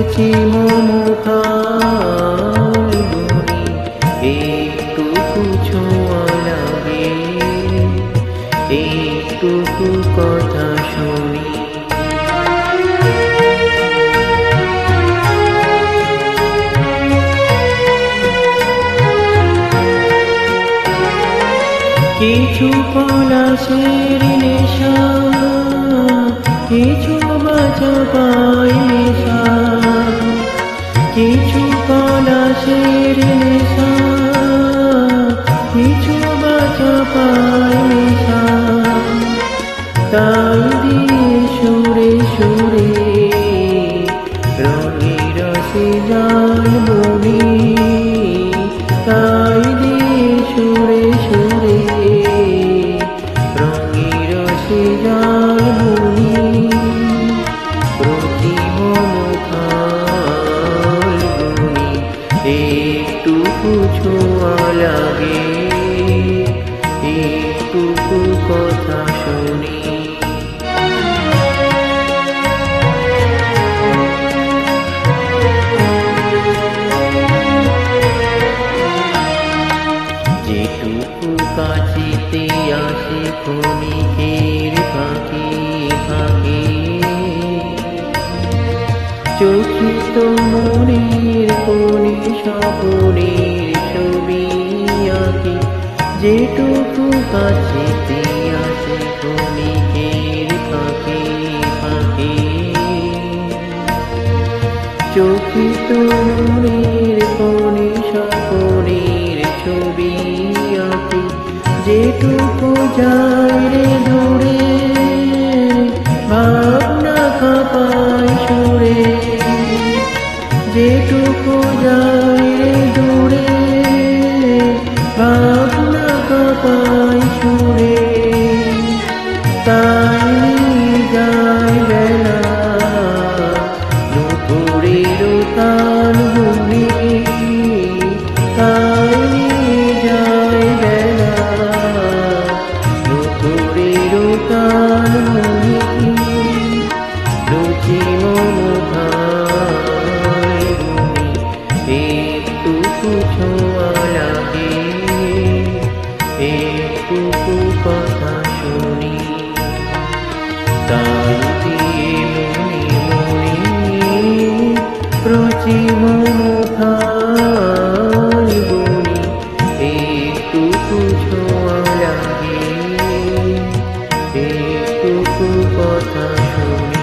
রুচি মমতায় গুনি একটুকু ছোঁয়া লাগে, একটুকু কথা শুনি। কিছু পলাশের নেশা, কিছু বাঁচা পাই নেশা, কিছু পলাশের নেশা, কিছু বাঁচা পাই নেশা। তাই দিয়ে সুরে সুরে রঙে রসে জাল বনি, তাই দিয়ে সুরে সুরে রঙে রসে জাল বনি। প্রতি মমতায় গুনি একটুকু ছোঁয়া লাগে, একটুকু কথা শুনি। যেটুকু কাছেতে আসে ক্ষণিকের ফাঁকে ফাঁকে, চোখিত মনের কোণে স্বপনের ছবি আঁকে। যেটুকু কাছেতে আসে ক্ষণিকের ফাঁকে ফাঁকে, চোখিত মনের কোণে স্বপনের ছবি আঁকে। যেটুকু যায় রে দূরে ভাবনা কাঁপায় সুরে, যেটুকু যায় রে দূরে ভাবনা কাঁপায় সুরে। তাই যায় বেলা দুপুরের তাল গুনে, তাই যায় বেলা দুপুরের তাল গুনে। রুচি মমতায় গুনি একটুকু ছোঁয়া লাগে, একটুকু কথা শুনি। তাই দিয়ে মনে মনে রুচি মমতায় গুনি একটুকু ছোঁয়া লাগে, একটুকু কথা শুনি।